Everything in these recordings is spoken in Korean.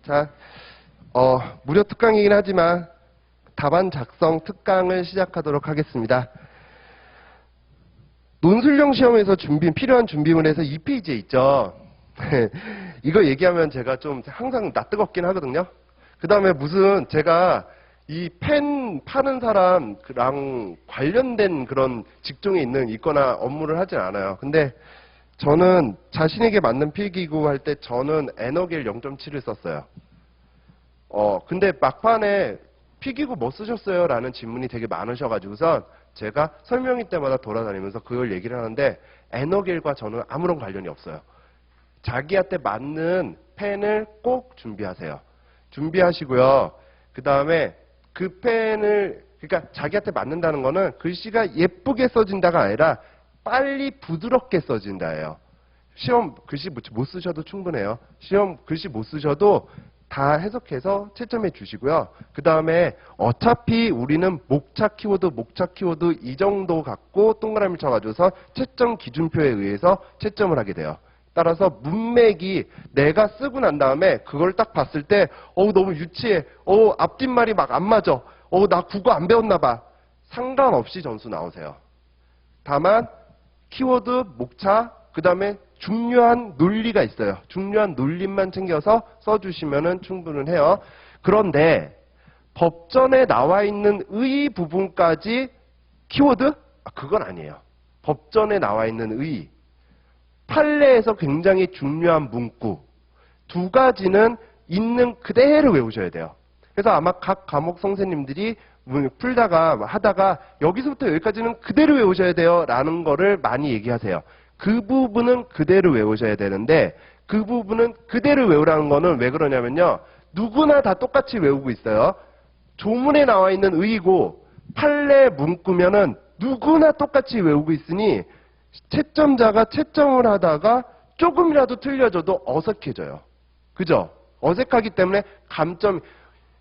자, 무료 특강이긴 하지만 답안 작성 특강을 시작하도록 하겠습니다. 논술형 시험에서 필요한 준비물에서 2페이지에 있죠. 이거 얘기하면 제가 좀 항상 낯뜨겁긴 하거든요. 그 다음에 무슨 제가 이 펜 파는 사람랑 관련된 그런 직종에 있거나 업무를 하진 않아요. 근데 저는 자신에게 맞는 필기구 할 때 저는 에너겔 0.7을 썼어요. 근데 막판에 필기구 뭐 쓰셨어요? 라는 질문이 되게 많으셔가지고선 제가 설명회 때마다 돌아다니면서 그걸 얘기를 하는데 에너겔과 저는 아무런 관련이 없어요. 자기한테 맞는 펜을 꼭 준비하세요. 준비하시고요. 그 다음에 그 펜을, 그러니까 자기한테 맞는다는 거는 글씨가 예쁘게 써진다가 아니라 빨리 부드럽게 써진다예요. 시험 글씨 못 쓰셔도 충분해요. 시험 글씨 못 쓰셔도 다 해석해서 채점해 주시고요. 그 다음에 어차피 우리는 목차 키워드 이 정도 갖고 동그라미 쳐가지고서 채점 기준표에 의해서 채점을 하게 돼요. 따라서 문맥이 내가 쓰고 난 다음에 그걸 딱 봤을 때 너무 유치해. 앞뒷말이 막 안 맞아. 나 국어 안 배웠나 봐. 상관없이 점수 나오세요. 다만 키워드, 목차, 그 다음에 중요한 논리가 있어요. 중요한 논리만 챙겨서 써주시면 충분해요. 그런데 법전에 나와 있는 의 부분까지 키워드? 그건 아니에요. 법전에 나와 있는 의. 판례에서 굉장히 중요한 문구. 두 가지는 있는 그대로 외우셔야 돼요. 그래서 아마 각 과목 선생님들이 풀다가 하다가 여기서부터 여기까지는 그대로 외우셔야 돼요 라는 거를 많이 얘기하세요. 그 부분은 그대로 외우셔야 되는데 그 부분은 그대로 외우라는 거는 왜 그러냐면요. 누구나 다 똑같이 외우고 있어요. 조문에 나와 있는 의의고 판례 문구면은 누구나 똑같이 외우고 있으니 채점자가 채점을 하다가 조금이라도 틀려져도 어색해져요. 그죠? 어색하기 때문에 감점,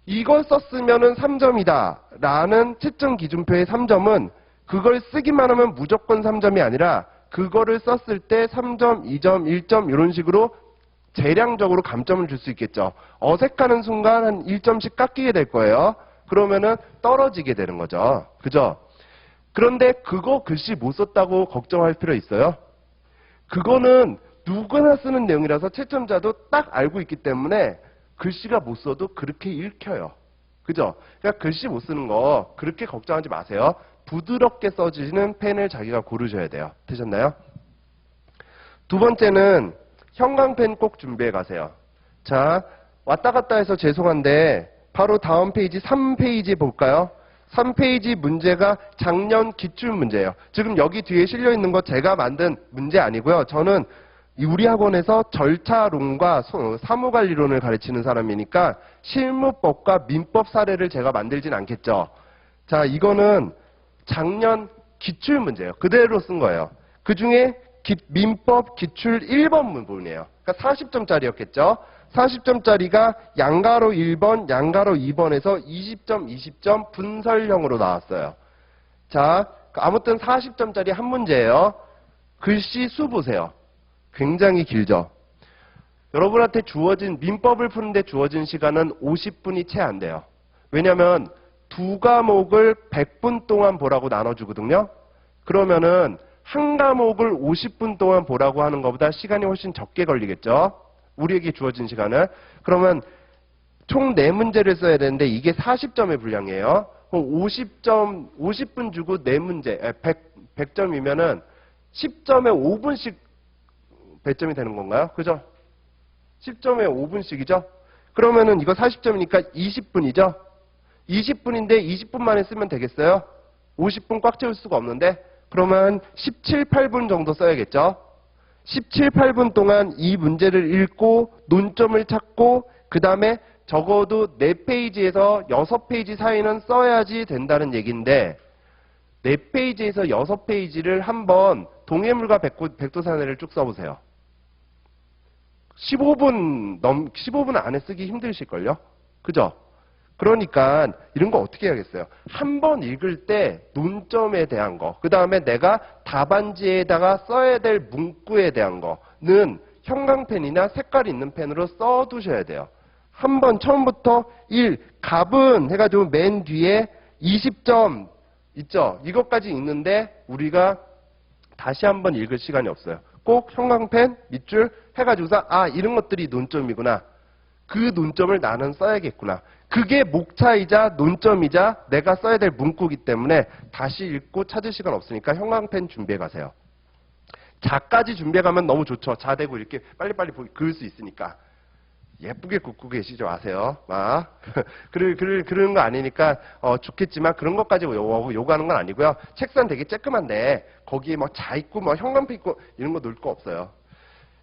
이걸 썼으면은 3점이다 라는 채점 기준표의 3점은 그걸 쓰기만 하면 무조건 3점이 아니라 그거를 썼을 때 3점, 2점, 1점 이런 식으로 재량적으로 감점을 줄 수 있겠죠. 어색하는 순간 한 1점씩 깎이게 될 거예요. 그러면은 떨어지게 되는 거죠. 그죠? 그런데 그거 글씨 못 썼다고 걱정할 필요 있어요? 그거는 누구나 쓰는 내용이라서 채점자도 딱 알고 있기 때문에 글씨가 못 써도 그렇게 읽혀요. 그죠? 그러니까 글씨 못 쓰는 거 그렇게 걱정하지 마세요. 부드럽게 써지는 펜을 자기가 고르셔야 돼요. 되셨나요? 두 번째는 형광펜 꼭 준비해 가세요. 자, 왔다 갔다 해서 죄송한데 바로 다음 페이지 3페이지 볼까요? 3페이지 문제가 작년 기출 문제예요. 지금 여기 뒤에 실려 있는 거 제가 만든 문제 아니고요. 저는 우리 학원에서 절차론과 사무관리론을 가르치는 사람이니까 실무법과 민법 사례를 제가 만들진 않겠죠. 자, 이거는 작년 기출 문제예요. 그대로 쓴 거예요. 그 중에 민법 기출 1번 부분이에요. 그러니까 40점짜리였겠죠. 40점짜리가 양가로 1번, 양가로 2번에서 20점, 20점 분설형으로 나왔어요. 자, 아무튼 40점짜리 한 문제예요. 글씨 수 보세요. 굉장히 길죠. 여러분한테 주어진 민법을 푸는데 주어진 시간은 50분이 채 안 돼요. 왜냐하면 두 과목을 100분 동안 보라고 나눠주거든요. 그러면은 한 과목을 50분 동안 보라고 하는 것보다 시간이 훨씬 적게 걸리겠죠. 우리에게 주어진 시간은. 그러면 총 4문제를 써야 되는데 이게 40점의 분량이에요. 50분 주고 4문제, 100점이면은 10점에 5분씩 배점이 되는 건가요? 그죠? 10점에 5분씩이죠? 그러면은 이거 40점이니까 20분이죠? 20분인데 20분 만에 쓰면 되겠어요? 50분 꽉 채울 수가 없는데? 그러면 17, 8분 정도 써야겠죠? 17, 8분 동안 이 문제를 읽고 논점을 찾고 그 다음에 적어도 4페이지에서 6페이지 사이는 써야지 된다는 얘기인데 4페이지에서 6페이지를 한번 동해물과 백두산해를 쭉 써보세요. 15분 안에 쓰기 힘드실걸요? 그죠? 그러니까 이런 거 어떻게 해야겠어요? 한 번 읽을 때 논점에 대한 거, 그 다음에 내가 답안지에다가 써야 될 문구에 대한 거는 형광펜이나 색깔 있는 펜으로 써두셔야 돼요. 한번 처음부터 1, 갑은 해가지고 맨 뒤에 20점 있죠? 이것까지 있는데 우리가 다시 한번 읽을 시간이 없어요. 꼭 형광펜, 밑줄 해가지고서 이런 것들이 논점이구나. 그 논점을 나는 써야겠구나. 그게 목차이자 논점이자 내가 써야 될 문구이기 때문에 다시 읽고 찾을 시간 없으니까 형광펜 준비해 가세요. 자까지 준비해 가면 너무 좋죠. 자대고 이렇게 빨리빨리 그을 수 있으니까. 예쁘게 긋고 계시죠? 아세요? 그런 거 아니니까, 좋겠지만 그런 것까지 요구하는 건 아니고요. 책상 되게 쬐끄만데, 거기에 뭐 자 있고, 뭐 형광펜 있고, 이런 거 넣을 거 없어요.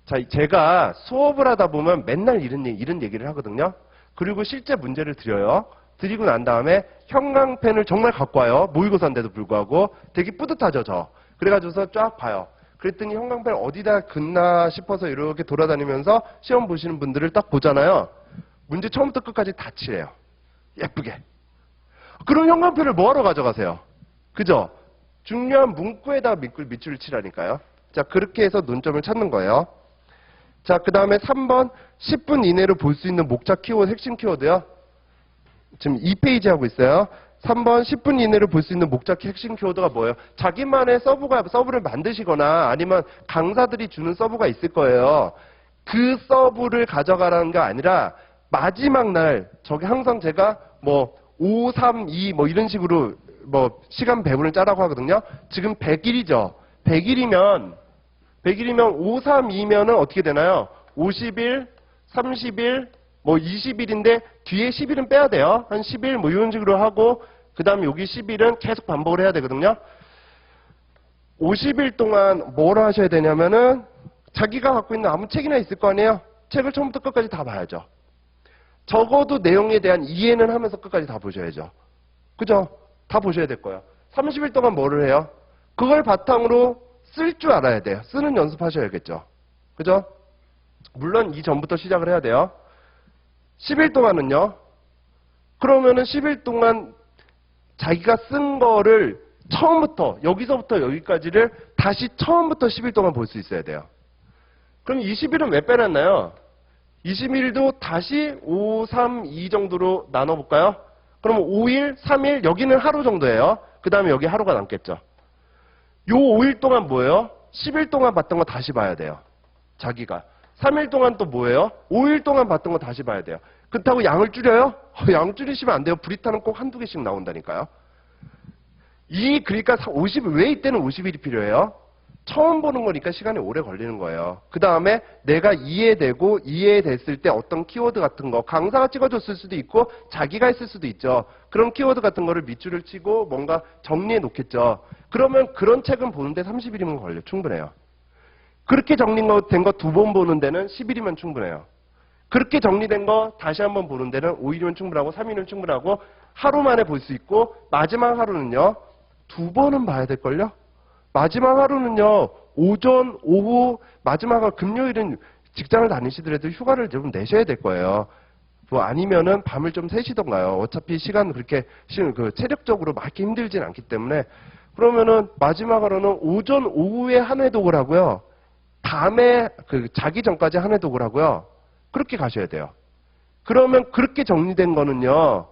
자, 제가 수업을 하다 보면 맨날 이런 얘기를 하거든요. 그리고 실제 문제를 드려요. 드리고 난 다음에 형광펜을 정말 갖고 와요. 모의고사인데도 불구하고. 되게 뿌듯하죠, 저. 그래가지고서 쫙 봐요. 그랬더니 형광펜 어디다 긋나 싶어서 이렇게 돌아다니면서 시험 보시는 분들을 딱 보잖아요. 문제 처음부터 끝까지 다 칠해요. 예쁘게. 그럼 형광펜을 뭐하러 가져가세요? 그죠? 중요한 문구에다 밑줄을 칠하니까요. 자, 그렇게 해서 논점을 찾는 거예요. 자, 그 다음에 3번 10분 이내로 볼 수 있는 목차 키워드, 핵심 키워드요. 지금 2페이지 하고 있어요. 3번 10분 이내로 볼 수 있는 목차 핵심 키워드가 뭐예요? 자기만의 서브를 만드시거나 아니면 강사들이 주는 서브가 있을 거예요. 그 서브를 가져가라는 게 아니라 마지막 날, 저기 항상 제가 뭐 5, 3, 2 뭐 이런 식으로 뭐 시간 배분을 짜라고 하거든요. 지금 100일이죠. 100일이면 5, 3, 2면은 어떻게 되나요? 50일, 30일, 뭐 20일인데 뒤에 10일은 빼야 돼요. 한 10일 뭐 이런 식으로 하고 그 다음에 여기 10일은 계속 반복을 해야 되거든요. 50일 동안 뭘 하셔야 되냐면은 자기가 갖고 있는 아무 책이나 있을 거 아니에요. 책을 처음부터 끝까지 다 봐야죠. 적어도 내용에 대한 이해는 하면서 끝까지 다 보셔야죠. 그죠? 다 보셔야 될 거예요. 30일 동안 뭐를 해요? 그걸 바탕으로 쓸 줄 알아야 돼요. 쓰는 연습하셔야겠죠. 그죠? 물론 이전부터 시작을 해야 돼요. 10일 동안은요. 그러면은 10일 동안 자기가 쓴 거를 처음부터 여기서부터 여기까지를 다시 처음부터 10일 동안 볼 수 있어야 돼요. 그럼 20일은 왜 빼놨나요? 20일도 다시 5, 3, 2 정도로 나눠볼까요? 그러면 5일, 3일, 여기는 하루 정도예요. 그 다음에 여기 하루가 남겠죠. 요 5일 동안 뭐예요? 10일 동안 봤던 거 다시 봐야 돼요. 자기가. 3일 동안 또 뭐예요? 5일 동안 봤던 거 다시 봐야 돼요. 그렇다고 양을 줄여요? 양 줄이시면 안 돼요. 브리타는 꼭 한두 개씩 나온다니까요. 그러니까 왜 이때는 50일이 필요해요? 처음 보는 거니까 시간이 오래 걸리는 거예요. 그 다음에 내가 이해됐을 때 어떤 키워드 같은 거 강사가 찍어줬을 수도 있고 자기가 했을 수도 있죠. 그런 키워드 같은 거를 밑줄을 치고 뭔가 정리해 놓겠죠. 그러면 그런 책은 보는데 30일이면 걸려. 충분해요. 그렇게 정리된 거 2번 보는 데는 10일이면 충분해요. 그렇게 정리된 거 다시 한번 보는 데는 5일이면 충분하고 3일은 충분하고 하루 만에 볼 수 있고 마지막 하루는요. 2번은 봐야 될걸요? 마지막 하루는요. 오전, 오후, 마지막 금요일은 직장을 다니시더라도 휴가를 좀 내셔야 될 거예요. 뭐 아니면은 밤을 좀 새시던가요. 어차피 시간 그렇게 체력적으로 막 이렇게 힘들진 않기 때문에 그러면은 마지막 하루는 오전, 오후에 한 회독을 하고요. 밤에 자기 전까지 한 회독을 하고요. 그렇게 가셔야 돼요. 그러면 그렇게 정리된 거는요.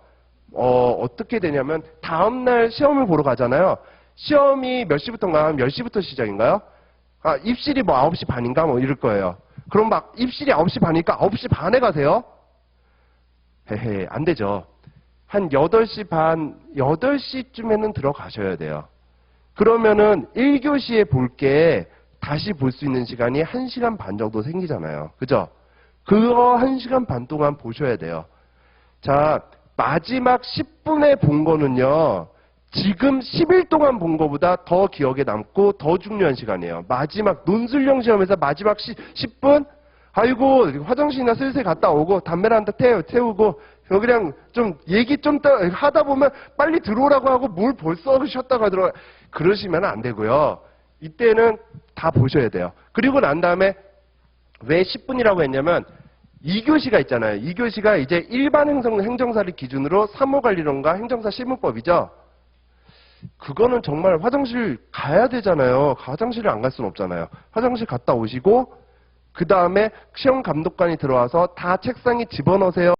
어떻게 되냐면 다음날 시험을 보러 가잖아요. 시험이 몇 시부터인가? 한 10시부터 시작인가요? 입실이 뭐 9시 반인가? 뭐 이럴 거예요. 그럼 막 입실이 9시 반이니까 9시 반에 가세요? 헤헤, 안 되죠. 한 8시 반, 8시쯤에는 들어가셔야 돼요. 그러면은 1교시에 볼 게 다시 볼 수 있는 시간이 1시간 반 정도 생기잖아요. 그죠? 그거 1시간 반 동안 보셔야 돼요. 자, 마지막 10분에 본 거는요. 지금 10일 동안 본 거보다 더 기억에 남고 더 중요한 시간이에요. 마지막 논술형 시험에서 마지막 10분? 아이고 화장실이나 슬슬 갔다 오고 담배를 한 대 태우고 그냥 좀 얘기 좀 하다 보면 빨리 들어오라고 하고 뭘 벌써 쉬었다가 들어가 그러시면 안 되고요. 이때는 다 보셔야 돼요. 그리고 난 다음에 왜 10분이라고 했냐면 2교시가 있잖아요. 2교시가 이제 일반 행정사를 기준으로 사무관리론과 행정사 실무법이죠. 그거는 정말 화장실 가야 되잖아요. 화장실을 안 갈 수는 없잖아요. 화장실 갔다 오시고 그 다음에 시험 감독관이 들어와서 다 책상에 집어넣으세요.